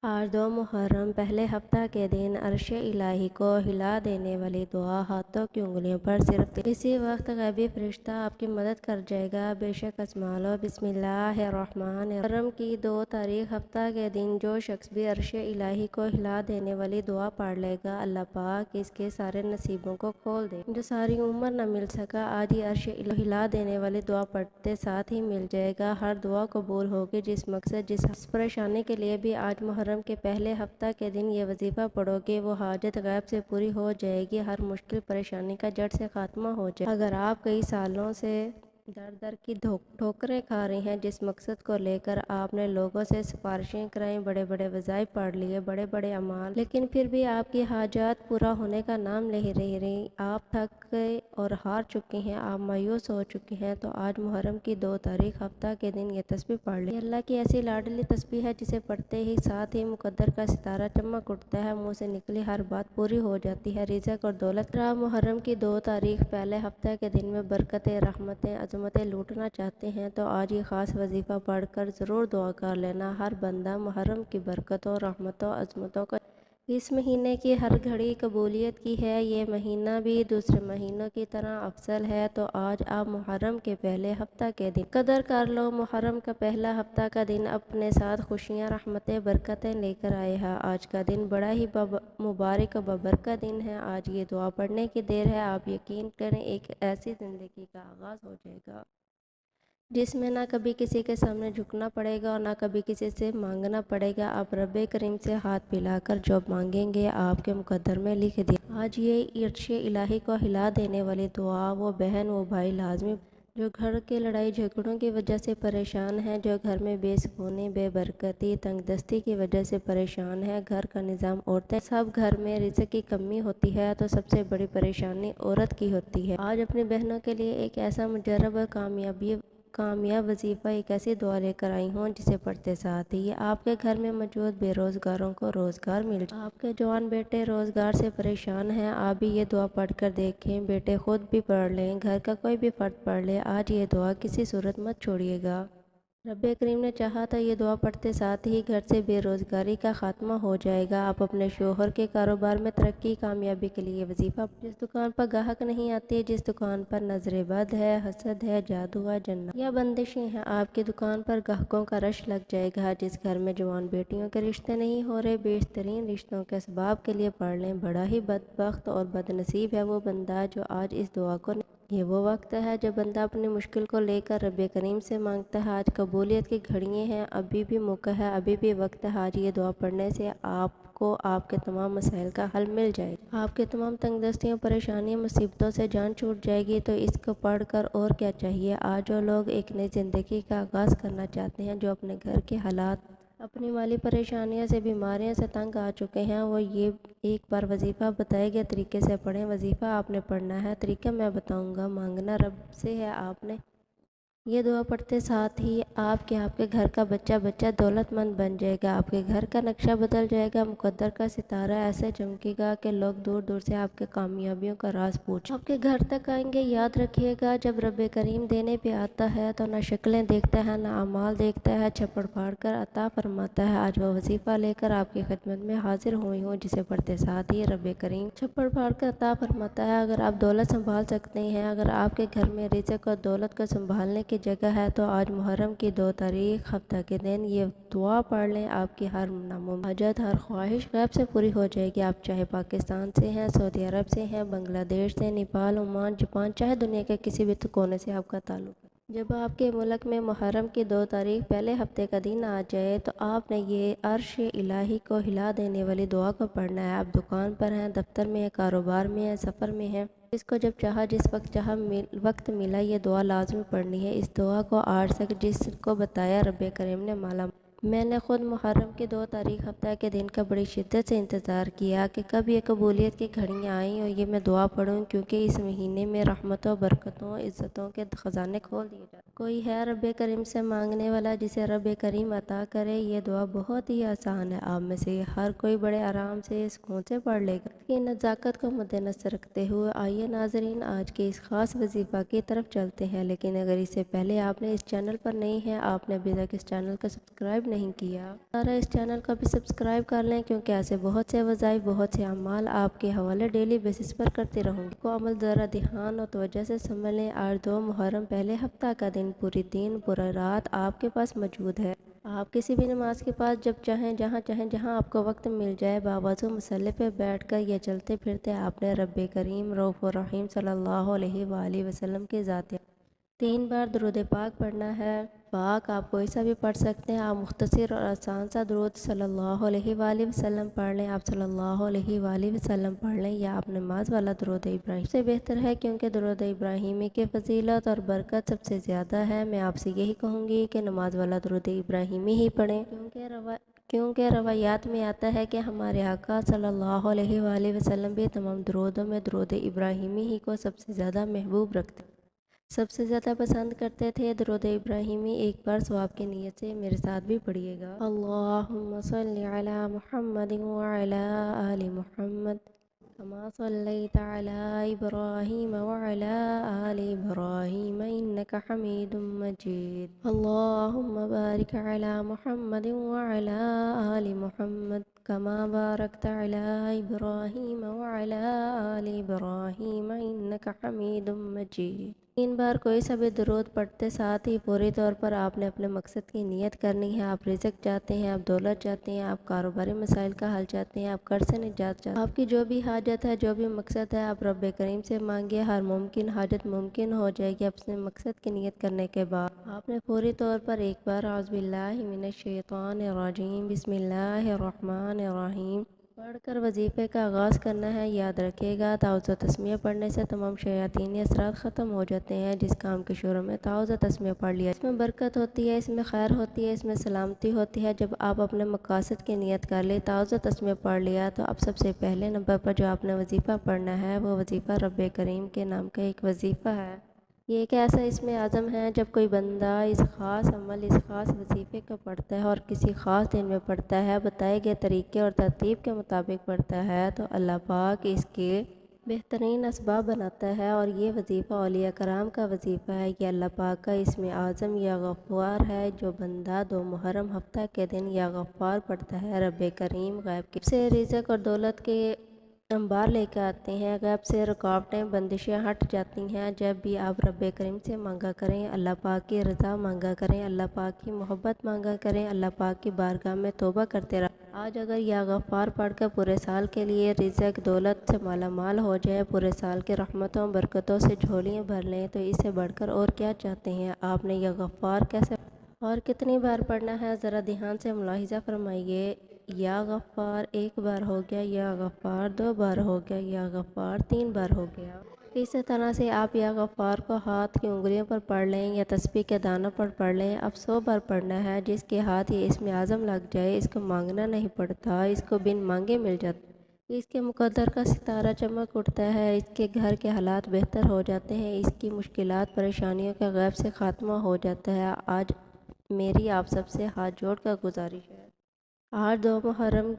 آج 2 محرم پہلے ہفتہ کے دن عرش الہی کو ہلا دینے والی دعا ہاتھوں کی انگلیوں پر صرف اسی وقت غیبی فرشتہ آپ کی مدد کر جائے گا۔ بے شک ازما لو۔ بسم اللہ الرحمن الرحیم۔ محرم کی 2 تاریخ ہفتہ کے دن جو شخص بھی عرش الہی کو ہلا دینے والی دعا پڑھ لے گا، اللہ پاک اس کے سارے نصیبوں کو کھول دے۔ جو ساری عمر نہ مل سکا، آج ہی عرش الہی کو ہلا دینے والی دعا پڑھتے ساتھ ہی مل جائے گا۔ ہر دعا قبول ہوگی۔ جس مقصد جس پریشانی کے لیے بھی آج محرم کے پہلے ہفتہ کے دن یہ وظیفہ پڑھو گے، وہ حاجت غیب سے پوری ہو جائے گی۔ ہر مشکل پریشانی کا جڑ سے خاتمہ ہو جائے گا۔ اگر آپ کئی سالوں سے در کی ٹھوکریں کھا رہی ہیں، جس مقصد کو لے کر آپ نے لوگوں سے سفارشیں کرائیں، بڑے بڑے وظائف پڑھ لیے، بڑے بڑے اعمال، لیکن پھر بھی آپ کی حاجات پورا ہونے کا نام نہیں لے رہی، آپ تھک گئے اور ہار چکے ہیں، آپ مایوس ہو چکے ہیں، تو آج محرم کی 2 تاریخ ہفتہ کے دن یہ تسبیح پڑھ لیں۔ یہ اللہ کی ایسی لاڈلی تسبیح ہے جسے پڑھتے ہی ساتھ ہی مقدر کا ستارہ چمک اٹھتا ہے، منہ سے نکلی ہر بات پوری ہو جاتی ہے، رزق اور دولت۔ اگر آپ محرم کی 2 تاریخ پہلے ہفتہ کے دن میں برکتیں، رحمتیں، عظمتیں لوٹنا چاہتے ہیں تو آج یہ خاص وظیفہ پڑھ کر ضرور دعا کر لینا۔ ہر بندہ محرم کی برکتوں، رحمتوں، عظمتوں کا اس مہینے کی ہر گھڑی قبولیت کی ہے۔ یہ مہینہ بھی دوسرے مہینوں کی طرح افضل ہے، تو آج آپ محرم کے پہلے ہفتہ کے دن قدر کر لو۔ محرم کا پہلا ہفتہ کا دن اپنے ساتھ خوشیاں، رحمتیں، برکتیں لے کر آئے ہے۔ آج کا دن بڑا ہی مبارک و بابرکت دن ہے۔ آج یہ دعا پڑھنے کی دیر ہے۔ آپ یقین کریں، ایک ایسی زندگی کا آغاز ہو جائے گا جس میں نہ کبھی کسی کے سامنے جھکنا پڑے گا اور نہ کبھی کسی سے مانگنا پڑے گا۔ آپ رب کریم سے ہاتھ پھیلا کر جو مانگیں گے آپ کے مقدر میں لکھ دیا۔ آج یہ عرش الہی کو ہلا دینے والی دعا وہ بہن، وہ بھائی لازمی جو گھر کے لڑائی جھگڑوں کی وجہ سے پریشان ہیں، جو گھر میں بے سکونی، بے برکتی، تنگ دستی کی وجہ سے پریشان ہے، گھر کا نظام، عورتیں، سب گھر میں رزق کی کمی ہوتی ہے تو سب سے بڑی پریشانی عورت کی ہوتی ہے۔ آج اپنی بہنوں کے لیے ایک ایسا مجرب اور کامیاب وظیفہ، ایک ایسی دعا لے کر آئی ہوں جسے پڑھتے ساتھ ہی آپ کے گھر میں موجود بے روزگاروں کو روزگار مل جائے۔ آپ کے جوان بیٹے روزگار سے پریشان ہیں، آپ بھی یہ دعا پڑھ کر دیکھیں۔ بیٹے خود بھی پڑھ لیں، گھر کا کوئی بھی فرد پڑھ لے، آج یہ دعا کسی صورت مت چھوڑیے گا۔ رب کریم نے چاہا تو یہ دعا پڑھتے ساتھ ہی گھر سے بے روزگاری کا خاتمہ ہو جائے گا۔ آپ اپنے شوہر کے کاروبار میں ترقی، کامیابی کے لیے وظیفہ، جس دکان پر گاہک نہیں آتے، جس دکان پر نظر بد ہے، حسد ہے، جادو ہے، جنات یا بندشیں ہیں، آپ کی دکان پر گاہکوں کا رش لگ جائے گا۔ جس گھر میں جوان بیٹیوں کے رشتے نہیں ہو رہے، بہترین رشتوں کے اسباب کے لیے پڑھ لیں۔ بڑا ہی بدبخت اور بد نصیب ہے وہ بندہ جو آج اس دعا کو یہ وہ وقت ہے جب بندہ اپنی مشکل کو لے کر رب کریم سے مانگتا ہے۔ آج قبولیت کی گھڑیاں ہیں، ابھی بھی موقع ہے، ابھی بھی وقت ہے۔ آج یہ دعا پڑھنے سے آپ کو آپ کے تمام مسائل کا حل مل جائے گا، آپ کے تمام تنگ دستیوں، پریشانیوں، مصیبتوں سے جان چھوٹ جائے گی۔ تو اس کو پڑھ کر اور کیا چاہیے۔ آج جو لوگ ایک نئی زندگی کا آغاز کرنا چاہتے ہیں، جو اپنے گھر کے حالات، اپنی مالی پریشانیوں سے، بیماریوں سے تنگ آ چکے ہیں، وہ یہ ایک بار وظیفہ بتائے گئے طریقے سے پڑھیں۔ وظیفہ آپ نے پڑھنا ہے، طریقہ میں بتاؤں گا، مانگنا رب سے ہے۔ آپ نے یہ دعا پڑھتے ساتھ ہی آپ کے گھر کا بچہ دولت مند بن جائے گا، آپ کے گھر کا نقشہ بدل جائے گا، مقدر کا ستارہ ایسے چمکے گا کہ لوگ دور دور سے آپ کے کامیابیوں کا راز پوچھ آپ کے گھر تک آئیں گے۔ یاد رکھیے گا، جب رب کریم دینے پہ آتا ہے تو نہ شکلیں دیکھتا ہے، نہ اعمال دیکھتا ہے، چھپڑ پھاڑ کر عطا فرماتا ہے۔ آج وہ وظیفہ لے کر آپ کی خدمت میں حاضر ہوئی ہوں جسے پڑھتے ساتھ ہی رب کریم چھپڑ پھاڑ کر عطا فرماتا ہے۔ اگر آپ دولت سنبھال سکتے ہیں، اگر آپ کے گھر میں رزق اور دولت کو سنبھالنے کی جگہ ہے، تو آج محرم کی 2 تاریخ ہفتہ کے دن یہ دعا پڑھ لیں۔ آپ کی ہر ناممکن حاجت، ہر خواہش غیب سے پوری ہو جائے گی۔ آپ چاہے پاکستان سے ہیں، سعودی عرب سے ہیں، بنگلہ دیش سے، نیپال، عمان، جاپان، چاہے دنیا کے کسی بھی کونے سے آپ کا تعلق ہے، جب آپ کے ملک میں محرم کی 2 تاریخ پہلے ہفتے کا دن آ جائے تو آپ نے یہ عرش الہی کو ہلا دینے والی دعا کو پڑھنا ہے۔ آپ دکان پر ہیں، دفتر میں ہیں، کاروبار میں ہیں، سفر میں ہیں، اس کو جب چاہا، جس وقت چاہا، وقت ملا، یہ دعا لازمی پڑھنی ہے۔ اس دعا کو آج تک جس کو بتایا رب کریم نے مالا۔ میں نے خود محرم کی 2 تاریخ ہفتہ کے دن کا بڑی شدت سے انتظار کیا کہ کب یہ قبولیت کی گھڑیاں آئیں اور یہ میں دعا پڑھوں، کیونکہ اس مہینے میں رحمتوں، برکتوں، عزتوں کے خزانے کھول دیے جاتے ہیں۔ کوئی ہے رب کریم سے مانگنے والا جسے رب کریم عطا کرے؟ یہ دعا بہت ہی آسان ہے، آپ میں سے ہر کوئی بڑے آرام سے سکون سے پڑھ لے گا۔ یہ نزاکت کو مد نظر رکھتے ہوئے آئیے ناظرین آج کے اس خاص وظیفہ کی طرف چلتے ہیں، لیکن اگر اس سے پہلے آپ نے اس چینل پر نہیں ہے، آپ نے ابھی تک اس چینل کو سبسکرائب نہیں کیا، اس چینل کو بھی سبسکرائب کر لیں، کیونکہ ایسے بہت سے وظائف، بہت سے اعمال آپ کے حوالے ڈیلی بیسس پر کرتے رہوں گی۔ کو عمل ذرا دھیان اور توجہ سے سمجھ لیں۔ آج 2 محرم پہلے ہفتہ کا دن پوری دن پورا رات آپ کے پاس موجود ہے۔ آپ کسی بھی نماز کے پاس جب چاہیں جہاں آپ کو وقت مل جائے باوضو مصلی پہ بیٹھ کر یا چلتے پھرتے آپ نے رب کریم رؤوف الرحیم صلی اللہ علیہ وآلہ وسلم کے ذات 3 بار درود پاک پڑھنا ہے۔ پاک آپ کوئی سا بھی پڑھ سکتے ہیں، آپ مختصر اور آسان سا درود صلی اللہ علیہ وآلہ وسلم پڑھ لیں، آپ صلی اللہ علیہ وآلہ وسلم پڑھ لیں، یا آپ نماز والا درود ابراہیم سے بہتر ہے، کیونکہ درود ابراہیمی کی فضیلت اور برکت سب سے زیادہ ہے۔ میں آپ سے یہی کہوں گی کہ نماز والا درود ابراہیمی ہی پڑھیں، کیونکہ روایات میں آتا ہے کہ ہمارے آقا صلی اللہ علیہ وآلہ وسلم بھی تمام درودوں میں درود ابراہیمی ہی کو سب سے زیادہ محبوب رکھتے، سب سے زیادہ پسند کرتے تھے۔ درود ابراہیمی ایک بار ثواب کی نیت سے میرے ساتھ بھی پڑھیے گا۔ اللہم صلی علی محمد وعلی آل محمد کما صلیت علی ابراہیم وعلی آل ابراہیم انک حمید مجید۔ اللہم بارک علی محمد وعلی آل محمد کما بارکت علی ابراہیم وعلی آل ابراہیم انک حمید مجید۔ 3 بار کوئی سا بھی درود پڑھتے ساتھ ہی پوری طور پر آپ نے اپنے مقصد کی نیت کرنی ہے۔ آپ رزق چاہتے ہیں، آپ دولت چاہتے ہیں، آپ کاروباری مسائل کا حل چاہتے ہیں، آپ قرض سے نجات چاہتے ہیں، آپ کی جو بھی حاجت ہے، جو بھی مقصد ہے، آپ رب کریم سے مانگیے، ہر ممکن حاجت ممکن ہو جائے گی اپنے مقصد کی نیت کرنے کے بعد۔ آپ نے پوری طور پر ایک بار اعوذ باللہ من الشیطان الرجیم بسم اللہ الرحمن الرحیم پڑھ کر وظیفے کا آغاز کرنا ہے۔ یاد رکھیے گا تعوذ و تسمیہ پڑھنے سے تمام شیاطینی اثرات ختم ہو جاتے ہیں۔ جس کام کے شروع میں تعوذ و تسمیہ پڑھ لیا، اس میں برکت ہوتی ہے، اس میں خیر ہوتی ہے، اس میں سلامتی ہوتی ہے۔ جب آپ اپنے مقاصد کی نیت کر لیں، تعوذ و تسمیہ پڑھ لیا، تو اب سب سے پہلے نمبر پر جو آپ نے وظیفہ پڑھنا ہے وہ وظیفہ رب کریم کے نام کا ایک وظیفہ ہے۔ یہ ایک ایسا اسم اعظم ہے، جب کوئی بندہ اس خاص عمل، اس خاص وظیفے کو پڑھتا ہے اور کسی خاص دن میں پڑھتا ہے، بتائے گئے طریقے اور ترتیب کے مطابق پڑھتا ہے، تو اللہ پاک اس کے بہترین اسباب بناتا ہے۔ اور یہ وظیفہ اولیاء کرام کا وظیفہ ہے، یہ اللہ پاک کا اسم اعظم یا غفار ہے۔ جو بندہ 2 محرم ہفتہ کے دن یا غفار پڑھتا ہے، رب کریم غیب کی سے رزق اور دولت کے انبار لے کے آتے ہیں، غیب سے رکاوٹیں بندشیں ہٹ جاتی ہیں۔ جب بھی آپ رب کریم سے مانگا کریں، اللہ پاک کی رضا مانگا کریں، اللہ پاک کی محبت مانگا کریں، اللہ پاک کی بارگاہ میں توبہ کرتے رہیں۔ آج اگر یا غفار پڑھ کر پورے سال کے لیے رزق دولت سے مالا مال ہو جائیں، پورے سال کے رحمتوں برکتوں سے جھولیاں بھر لیں، تو اس سے بڑھ کر اور کیا چاہتے ہیں؟ آپ نے یا غفار کیسے اور کتنی بار پڑھنا ہے، ذرا دھیان سے ملاحظہ فرمائیے۔ یا غفار 1 بار ہو گیا، یا غفار 2 بار ہو گیا، یا غفار 3 بار ہو گیا۔ اسی طرح سے آپ یا غفار کو ہاتھ کی انگلیوں پر پڑھ لیں یا تسبیح کے دانوں پر پڑھ لیں۔ اب 100 بار پڑھنا ہے۔ جس کے ہاتھ یہ اسم اعظم لگ جائے، اس کو مانگنا نہیں پڑتا، اس کو بن مانگے مل جاتا، اس کے مقدر کا ستارہ چمک اٹھتا ہے، اس کے گھر کے حالات بہتر ہو جاتے ہیں، اس کی مشکلات پریشانیوں کا غیب سے خاتمہ ہو جاتا ہے۔ آج میری آپ سب سے ہاتھ جوڑ کر گزارش ہے، آج 2 محرم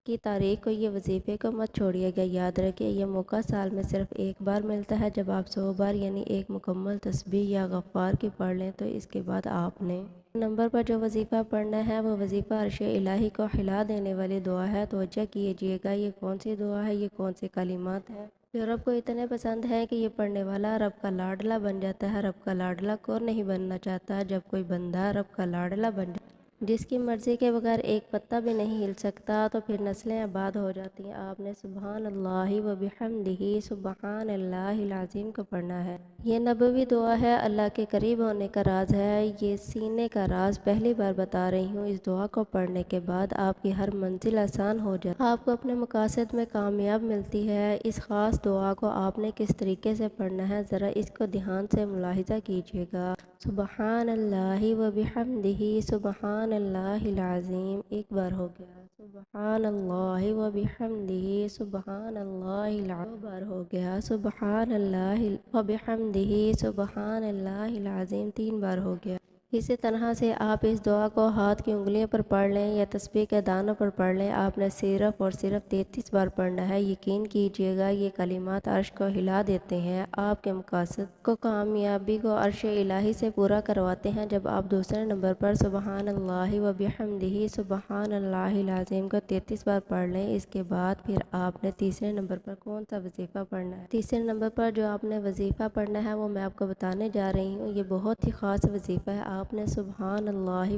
کی تاریخ کو یہ وظیفے کو مت چھوڑیے گا۔ یاد رکھیے یہ موقع سال میں صرف 1 بار ملتا ہے۔ جب آپ 100 بار یعنی 1 مکمل تسبیح یا غفار کی پڑھ لیں، تو اس کے بعد آپ نے نمبر پر جو وظیفہ پڑھنا ہے وہ وظیفہ عرش الہی کو ہلا دینے والی دعا ہے۔ توجہ کیجیے گا، یہ کون سی دعا ہے، یہ کون سی کلمات ہیں جو رب کو اتنے پسند ہیں کہ یہ پڑھنے والا رب کا لاڈلا بن جاتا ہے۔ رب کا لاڈلا کون نہیں بننا چاہتا؟ جب کوئی بندہ رب کا لاڈلا بن جاتا ہے، جس کی مرضی کے بغیر ایک پتہ بھی نہیں ہل سکتا، تو پھر نسلیں آباد ہو جاتی ہیں۔ آپ نے سبحان اللہ و بحمدہ سبحان اللہ العظیم کو پڑھنا ہے۔ یہ نبوی دعا ہے، اللہ کے قریب ہونے کا راز ہے۔ یہ سینے کا راز پہلی بار بتا رہی ہوں۔ اس دعا کو پڑھنے کے بعد آپ کی ہر منزل آسان ہو جاتی ہے، آپ کو اپنے مقاصد میں کامیاب ملتی ہے۔ اس خاص دعا کو آپ نے کس طریقے سے پڑھنا ہے، ذرا اس کو دھیان سے ملاحظہ کیجیے گا۔ سبحان اللہ و بحمدہ سبحان اللہ العظیم ایک بار ہو گیا، سبحان اللہ و بحمدہ سبحان اللہ العظیم دو بار ہو گیا، سبحان اللہ و بحمدہ سبحان اللہ العظیم تین بار ہو گیا۔ اسی طرح سے آپ اس دعا کو ہاتھ کی انگلیوں پر پڑھ لیں یا تسبیح کے دانوں پر پڑھ لیں۔ آپ نے صرف اور صرف 33 بار پڑھنا ہے۔ یقین کیجئے گا یہ کلمات عرش کو ہلا دیتے ہیں، آپ کے مقاصد کو کامیابی کو عرش الہی سے پورا کرواتے ہیں۔ جب آپ دوسرے نمبر پر سبحان اللہ و بحمدہ سبحان اللہ العظیم کو 33 بار پڑھ لیں، اس کے بعد پھر آپ نے تیسرے نمبر پر کون سا وظیفہ پڑھنا ہے؟ تیسرے نمبر پر جو آپ نے وظیفہ پڑھنا ہے وہ میں آپ کو بتانے جا رہی ہوں۔ یہ بہت ہی خاص وظیفہ ہے۔ آپ نے سبحان اللہ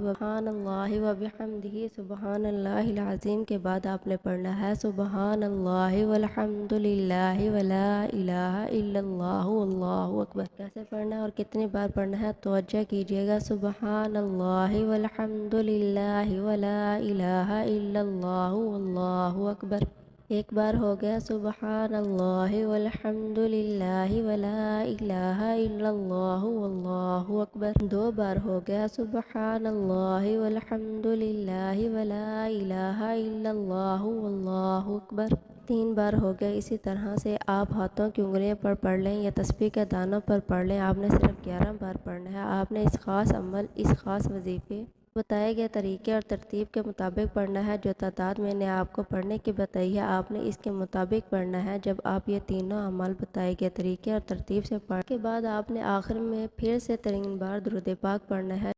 و بحمدہ سبحان اللہ العظیم کے بعد آپ نے پڑھنا ہے سبحان اللہ والحمد للہ ولا الہ الا اللہ واللہ اکبر۔ کیسے پڑھنا ہے اور کتنی بار پڑھنا ہے توجہ کیجئے گا۔ سبحان اللہ والحمد للہ ولا الہ الا اللہ واللہ اکبر ایک بار ہو گیا، سبحان اللہ والحمد للہ ولا الہ الا اللہ واللہ اکبر دو بار ہو گیا، سبحان اللہ والحمد للہ ولا الہ الا اللہ واللہ اکبر تین بار ہو گیا۔ اسی طرح سے آپ ہاتھوں کی انگلیوں پر پڑھ لیں یا تسبیح کے دانوں پر پڑھ لیں۔ آپ نے صرف 11 بار پڑھنا ہے۔ آپ نے اس خاص عمل، اس خاص وظیفے بتائے گئے طریقے اور ترتیب کے مطابق پڑھنا ہے۔ جو تعداد میں نے آپ کو پڑھنے کی بتائی ہے آپ نے اس کے مطابق پڑھنا ہے۔ جب آپ یہ تینوں عمل بتائے گئے طریقے اور ترتیب سے پڑھنے کے بعد آپ نے آخر میں پھر سے 3 بار درود پاک پڑھنا ہے۔